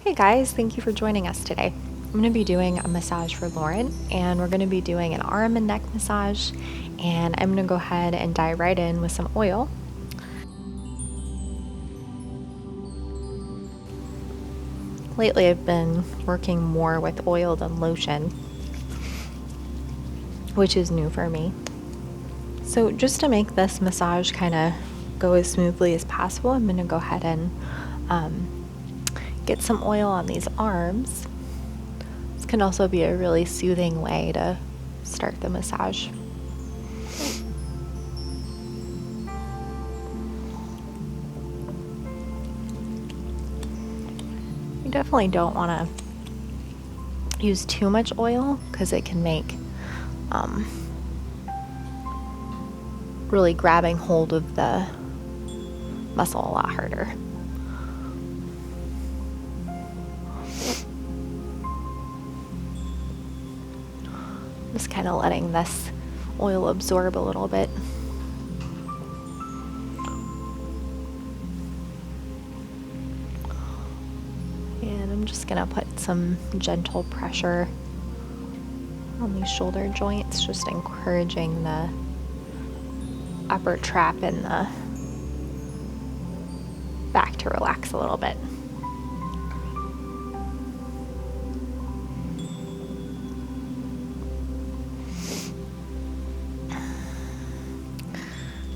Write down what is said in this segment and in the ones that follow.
Hey guys, thank you for joining us today. I'm going to be doing a massage for Lauren, and we're going to be doing an arm and neck massage, and I'm going to go ahead and dive right in with some oil. Lately I've been working more with oil than lotion, which is new for me. So just to make this massage kind of go as smoothly as possible, I'm going to go ahead and get some oil on these arms. This can also be a really soothing way to start the massage. You definitely don't want to use too much oil because it can make really grabbing hold of the muscle a lot harder. Just kind of letting this oil absorb a little bit. And I'm just going to put some gentle pressure on these shoulder joints, just encouraging the upper trap and the back to relax a little bit.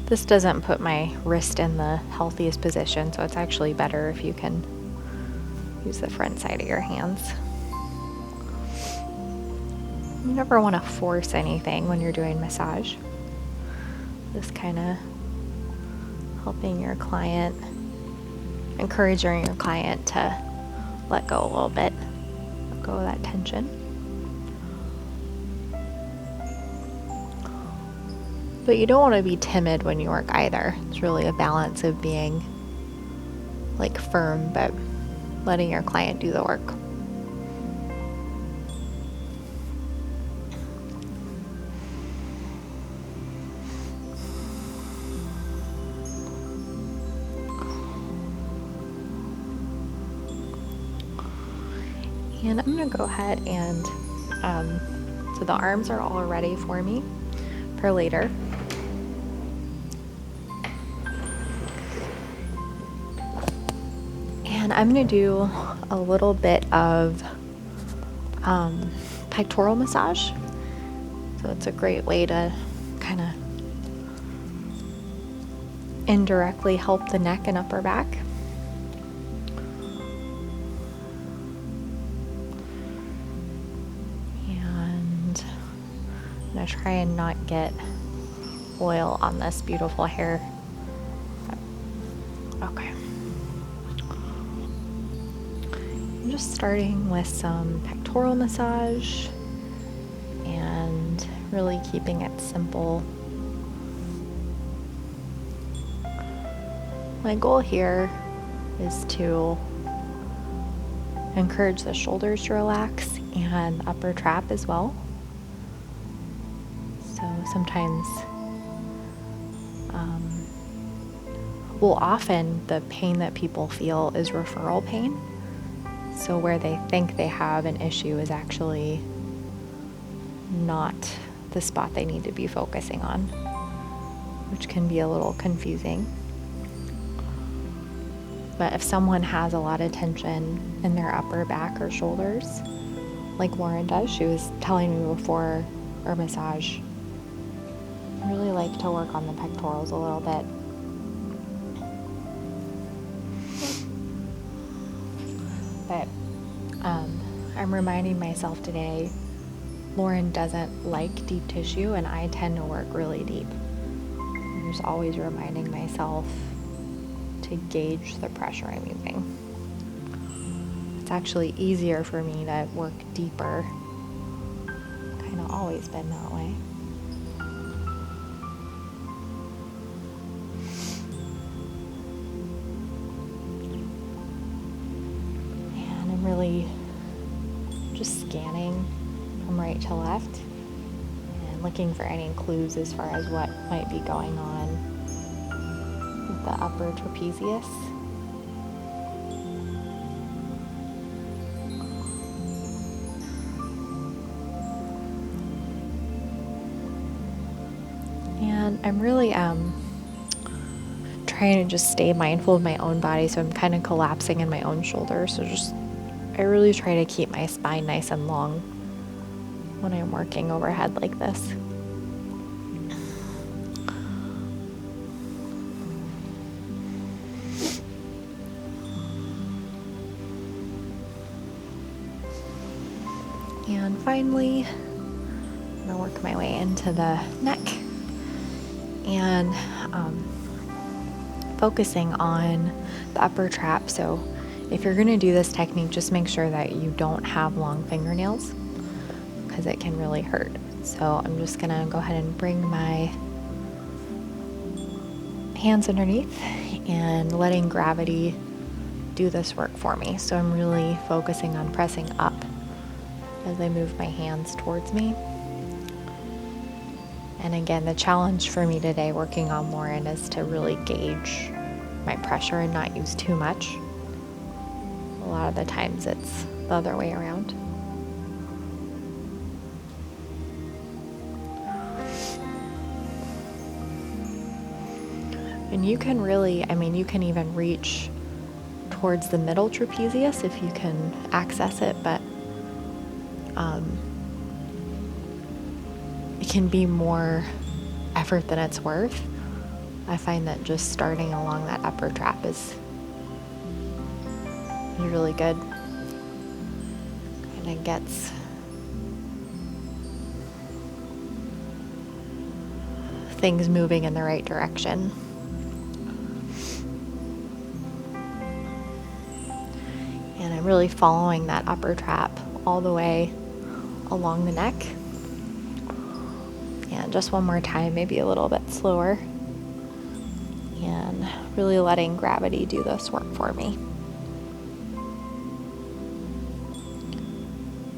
This doesn't put my wrist in the healthiest position, so it's actually better if you can use the front side of your hands. You never want to force anything when you're doing massage. Just kind of helping your client, encouraging your client to let go a little bit, let go of that tension. But you don't want to be timid when you work either. It's really a balance of being like firm, but letting your client do the work. And I'm going to go ahead and, so the arms are all ready for me for later. And I'm going to do a little bit of pectoral massage. So it's a great way to kind of indirectly help the neck and upper back. And I'm going to try and not get oil on this beautiful hair. Okay. I'm just starting with some pectoral massage and really keeping it simple. My goal here is to encourage the shoulders to relax and the upper trap as well. So sometimes, often the pain that people feel is referral pain. So where they think they have an issue is actually not the spot they need to be focusing on, which can be a little confusing. But if someone has a lot of tension in their upper back or shoulders, like Lauren does, she was telling me before our massage, I really like to work on the pectorals a little bit. But I'm reminding myself today, Lauren doesn't like deep tissue and I tend to work really deep. I'm just always reminding myself to gauge the pressure I'm using. It's actually easier for me to work deeper. Kind of always been that way. And I'm really just scanning from right to left and looking for any clues as far as what might be going on with the upper trapezius. I'm really trying to just stay mindful of my own body, so I'm kind of collapsing in my own shoulders. So I really try to keep my spine nice and long when I'm working overhead like this. And finally, I'm gonna work my way into the neck and focusing on the upper trap. So if you're gonna do this technique, just make sure that you don't have long fingernails because it can really hurt. So I'm just gonna go ahead and bring my hands underneath and letting gravity do this work for me. So I'm really focusing on pressing up as I move my hands towards me. And again, the challenge for me today working on Lauren is to really gauge my pressure and not use too much. A lot of the times it's the other way around. And you can really, you can even reach towards the middle trapezius if you can access it, but it can be more effort than it's worth. I find that just starting along that upper trap is really good. And it gets things moving in the right direction. And I'm really following that upper trap all the way along the neck. And just one more time, maybe a little bit slower. And really letting gravity do this work for me.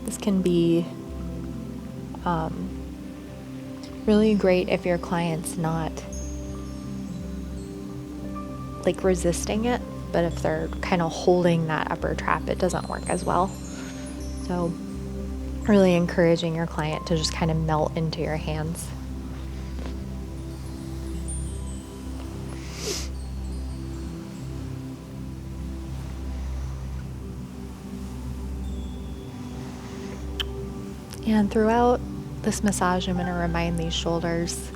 This can be really great if your client's not like resisting it, but if they're kind of holding that upper trap, it doesn't work as well. So really encouraging your client to just kind of melt into your hands. And throughout this massage, I'm going to remind these shoulders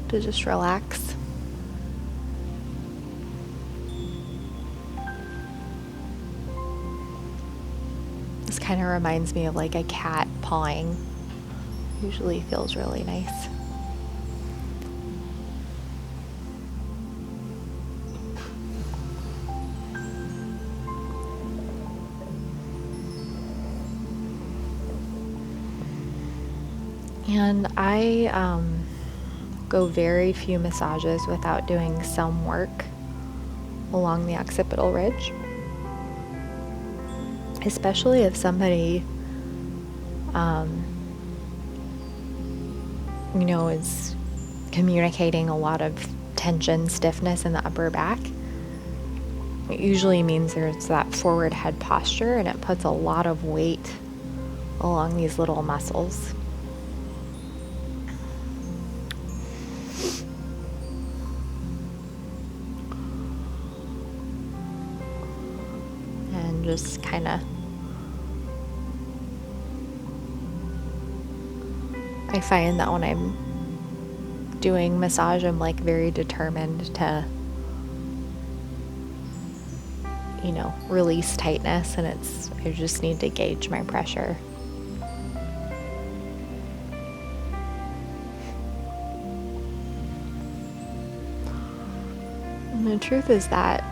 to just relax. This kind of reminds me of like a cat pawing. Usually feels really nice. And I go very few massages without doing some work along the occipital ridge. Especially if somebody, is communicating a lot of tension, stiffness in the upper back. It usually means there's that forward head posture, and it puts a lot of weight along these little muscles. And just kind of, I find that when I'm doing massage, I'm like very determined to, release tightness, and I just need to gauge my pressure. And the truth is that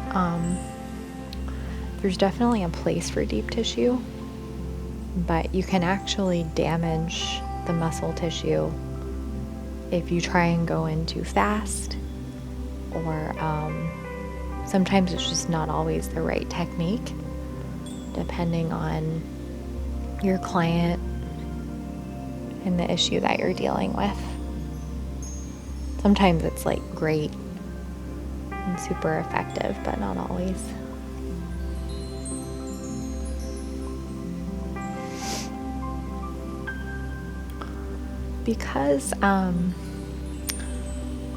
there's definitely a place for deep tissue, but you can actually damage the muscle tissue if you try and go in too fast, or sometimes it's just not always the right technique, depending on your client and the issue that you're dealing with. Sometimes it's like great and super effective, but not always. Because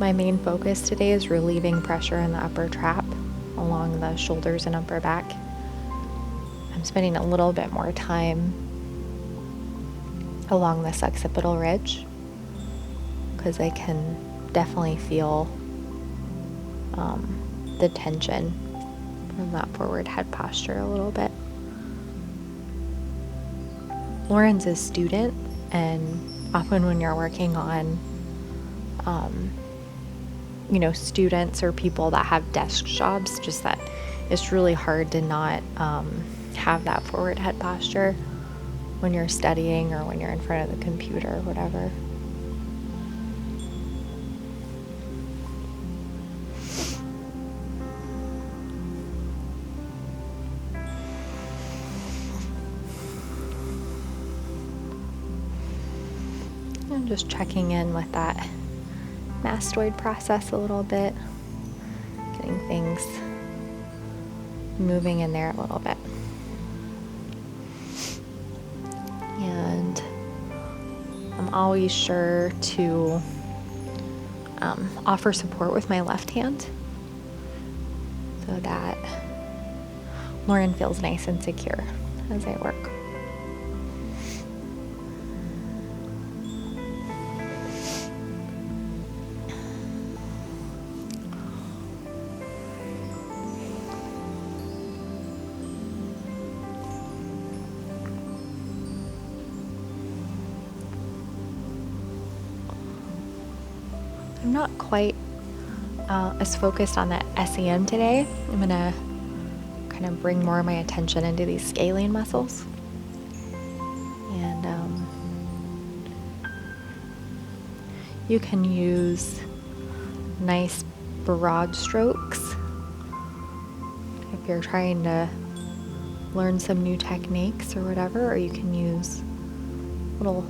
My main focus today is relieving pressure in the upper trap along the shoulders and upper back. I'm spending a little bit more time along this occipital ridge because I can definitely feel the tension from that forward head posture a little bit. Lauren's a student, and often when you're working on students or people that have desk jobs, just that it's really hard to not have that forward head posture when you're studying or when you're in front of the computer or whatever. I'm just checking in with that mastoid process a little bit, getting things moving in there a little bit. And I'm always sure to offer support with my left hand so that Lauren feels nice and secure as I work. I'm not quite as focused on the SEM today. I'm going to kind of bring more of my attention into these scalene muscles. And you can use nice broad strokes if you're trying to learn some new techniques or whatever, or you can use little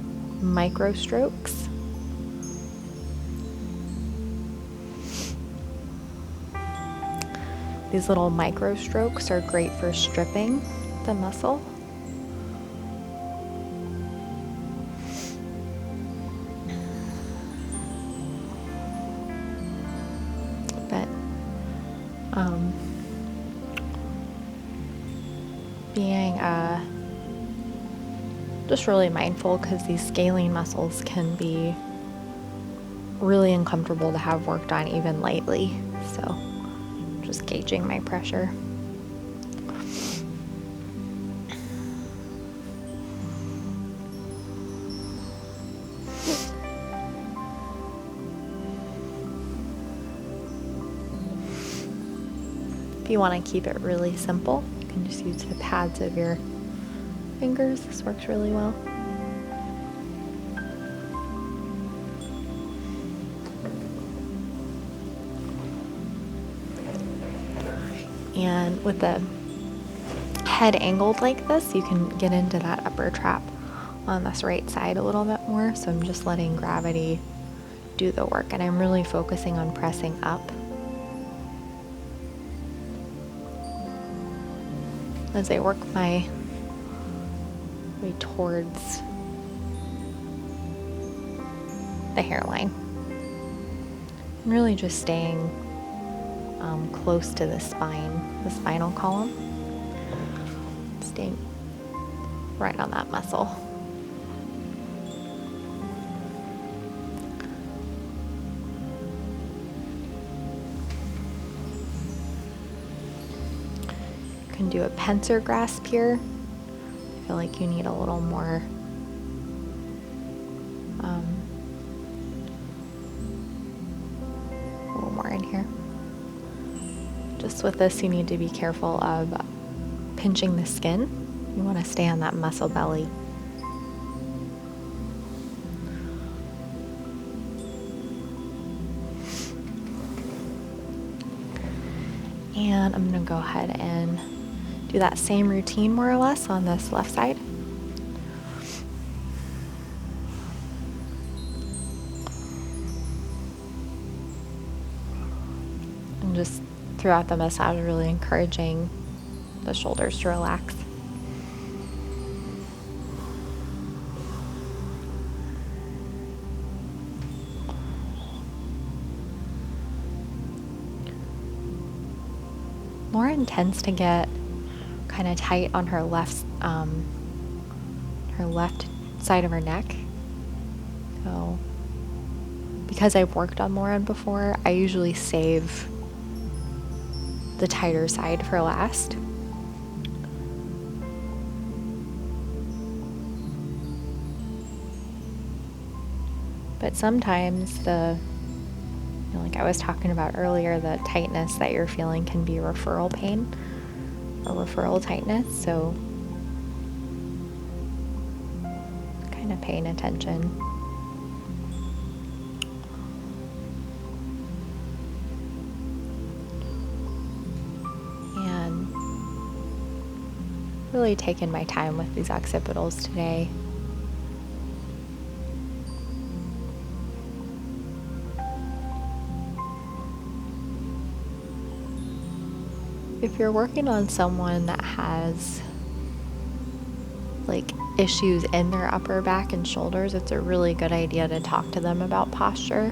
micro strokes. These little micro strokes are great for stripping the muscle. But being just really mindful, because these scalene muscles can be really uncomfortable to have worked on even lightly. So just gauging my pressure. If you want to keep it really simple, you can just use the pads of your fingers. This works really well. And with the head angled like this, you can get into that upper trap on this right side a little bit more. So I'm just letting gravity do the work, and I'm really focusing on pressing up as I work my way towards the hairline. I'm really just staying close to the spine, the spinal column, staying right on that muscle. You can do a pincer grasp here. I feel like you need a little more in here. Just with this, you need to be careful of pinching the skin. You want to stay on that muscle belly. And I'm going to go ahead and do that same routine more or less on this left side. And just throughout the massage, really encouraging the shoulders to relax. Lauren tends to get kind of tight on her left side of her neck. So because I've worked on Lauren before, I usually save the tighter side for last. But sometimes like I was talking about earlier, the tightness that you're feeling can be referral pain or referral tightness. So kind of paying attention. And really taking my time with these occipitals today. If you're working on someone that has like issues in their upper back and shoulders, it's a really good idea to talk to them about posture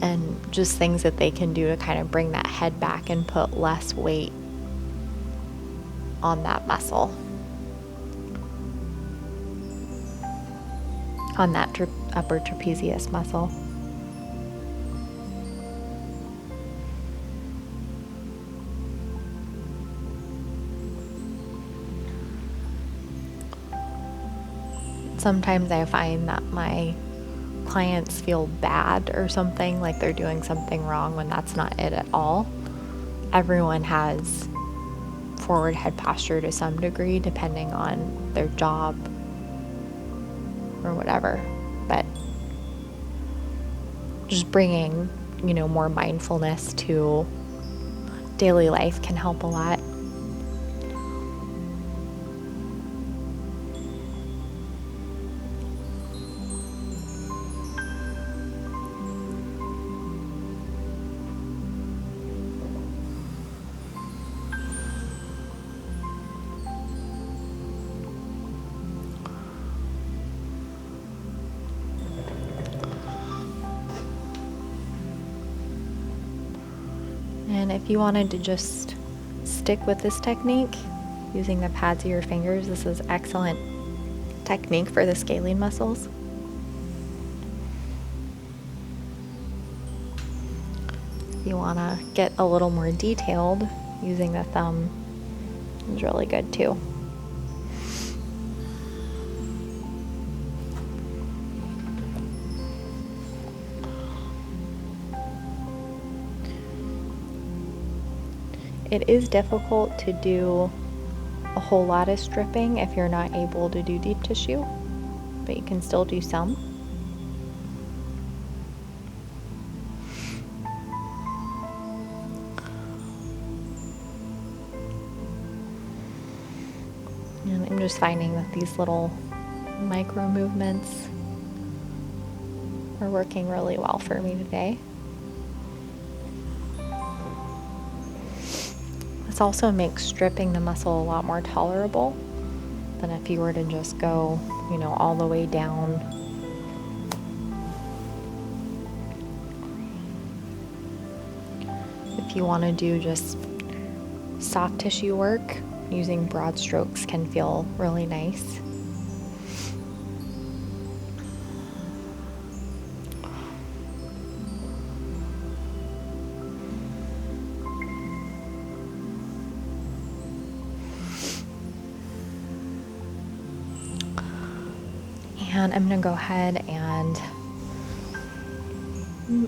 and just things that they can do to kind of bring that head back and put less weight on that muscle, on that upper trapezius muscle. Sometimes I find that my clients feel bad or something, like they're doing something wrong, when that's not it at all. Everyone has forward head posture to some degree, depending on their job or whatever. But just bringing, more mindfulness to daily life can help a lot. And if you wanted to just stick with this technique, using the pads of your fingers, this is excellent technique for the scalene muscles. If you want to get a little more detailed, using the thumb is really good too. It is difficult to do a whole lot of stripping if you're not able to do deep tissue, but you can still do some. And I'm just finding that these little micro movements are working really well for me today. This also makes stripping the muscle a lot more tolerable than if you were to just go, all the way down. If you want to do just soft tissue work, using broad strokes can feel really nice. And I'm going to go ahead and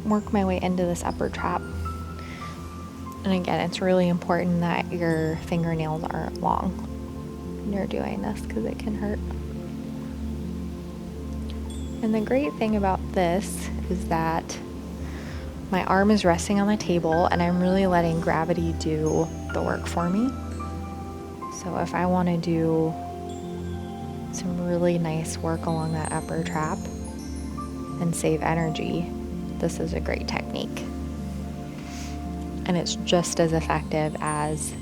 work my way into this upper trap. And again, it's really important that your fingernails aren't long when you're doing this, because it can hurt. And the great thing about this is that my arm is resting on the table and I'm really letting gravity do the work for me. So if I want to do some really nice work along that upper trap and save energy, this is a great technique. And it's just as effective as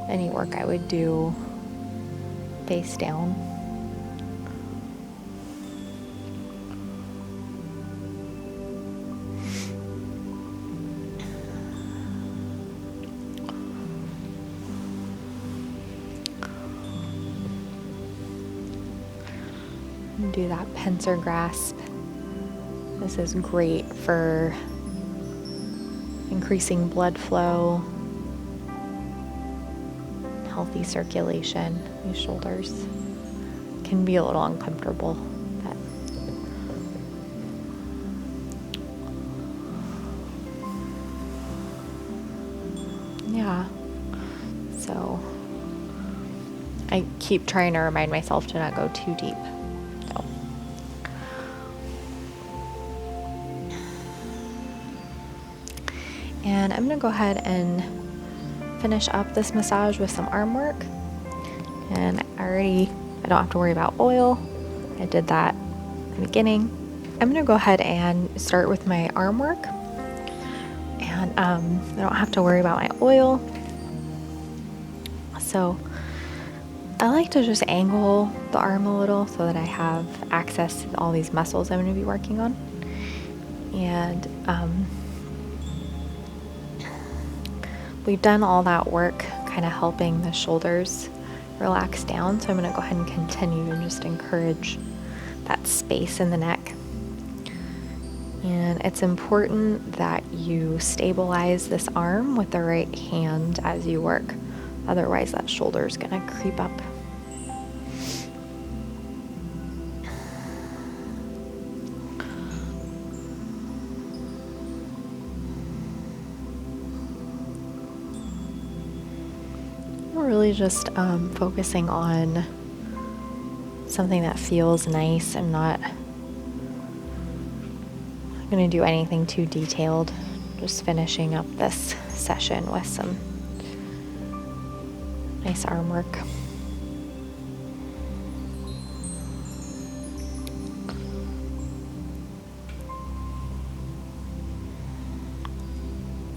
any work I would do face down. Do that pincer grasp. This is great for increasing blood flow, healthy circulation. These shoulders can be a little uncomfortable, but yeah. So I keep trying to remind myself to not go too deep. So and I'm going to go ahead and finish up this massage with some arm work. And I don't have to worry about oil. I did that in the beginning. I'm going to go ahead and start with my arm work. And I don't have to worry about my oil. So I like to just angle the arm a little so that I have access to all these muscles I'm going to be working on. And we've done all that work kind of helping the shoulders relax down. So I'm going to go ahead and continue and just encourage that space in the neck. And it's important that you stabilize this arm with the right hand as you work. Otherwise, that shoulder is going to creep up. We're really just focusing on something that feels nice. I'm not going to do anything too detailed. Just finishing up this session with some nice arm work.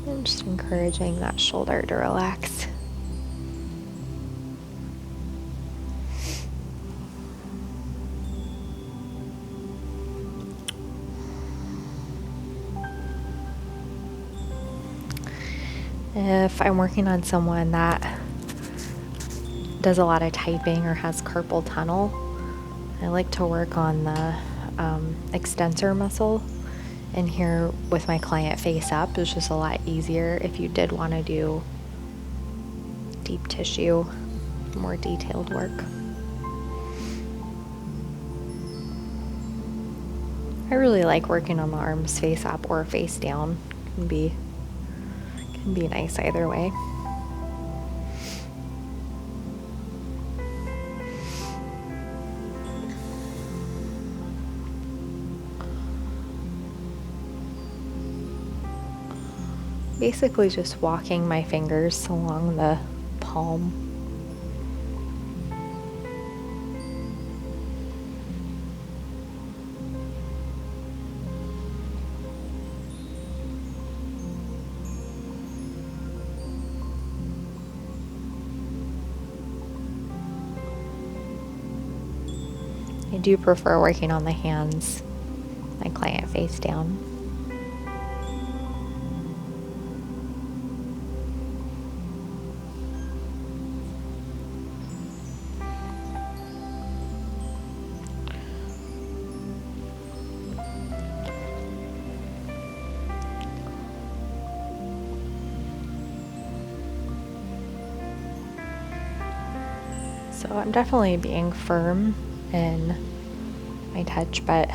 And just encouraging that shoulder to relax. If I'm working on someone that does a lot of typing or has carpal tunnel, I like to work on the extensor muscle. And here with my client face up, it's just a lot easier if you did want to do deep tissue, more detailed work. I really like working on the arms face up or face down. Can be nice either way. Basically just walking my fingers along the palm. I do prefer working on the hands, my client face down. So I'm definitely being firm in my touch, but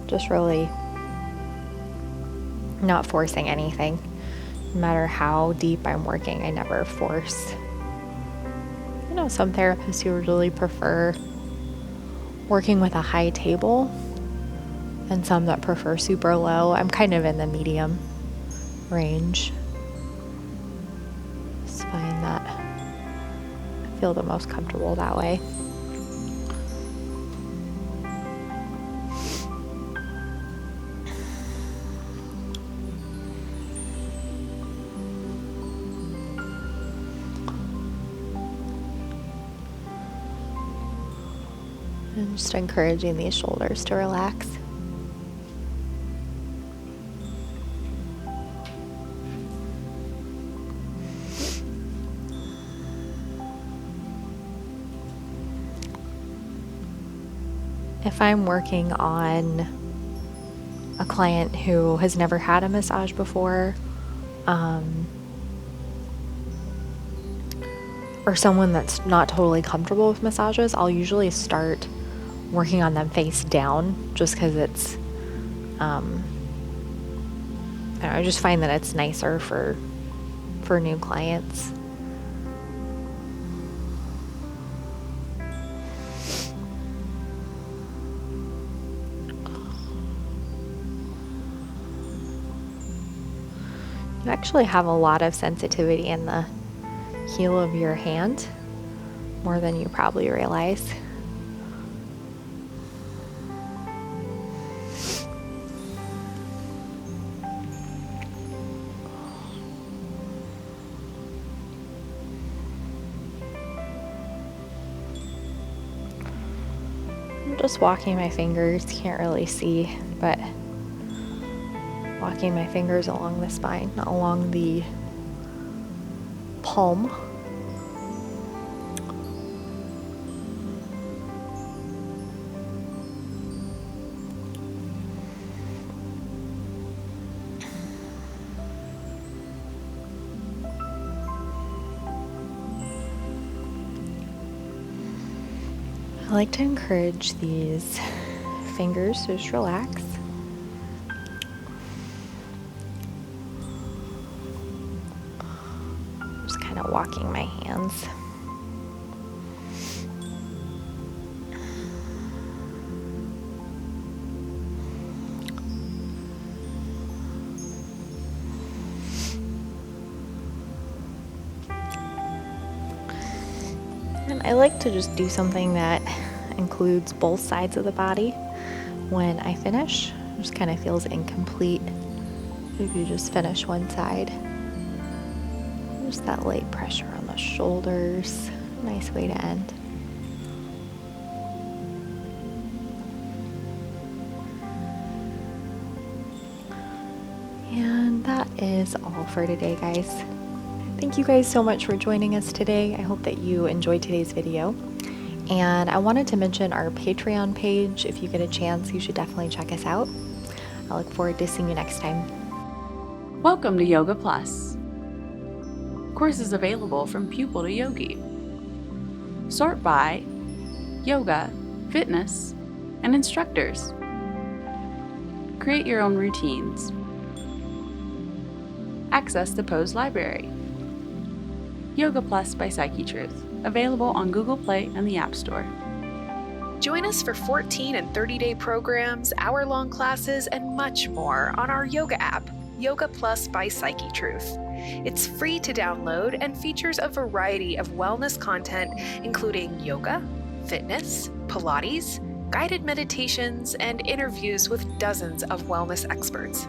just really not forcing anything. No matter how deep I'm working, I never force. I know some therapists who really prefer working with a high table and some that prefer super low. I'm kind of in the medium range. Just find that I feel the most comfortable that way. And just encouraging these shoulders to relax. if I'm working on a client who has never had a massage before, or someone that's not totally comfortable with massages, I'll usually start working on them face down, just because it's, I just find that it's nicer for new clients. You actually have a lot of sensitivity in the heel of your hand, more than you probably realize. I'm just walking my fingers, can't really see, but walking my fingers along the spine, along the palm. I like to encourage these fingers to just relax. Just kind of walking my hands. And I like to just do something that includes both sides of the body when I finish. It just kind of feels incomplete if you just finish one side. Just that light pressure on the shoulders. Nice way to end. And that is all for today, guys. Thank you guys so much for joining us today. I hope that you enjoyed today's video. And I wanted to mention our Patreon page. If you get a chance, you should definitely check us out. I look forward to seeing you next time. Welcome to Yoga Plus. Courses available from pupil to yogi. Sort by yoga, fitness, and instructors. Create your own routines. Access the pose library. Yoga Plus by Psyche Truth, available on Google Play and the App Store. Join us for 14 and 30-day programs, hour-long classes, and much more on our yoga app, Yoga Plus by Psyche Truth. It's free to download and features a variety of wellness content, including yoga, fitness, Pilates, guided meditations, and interviews with dozens of wellness experts.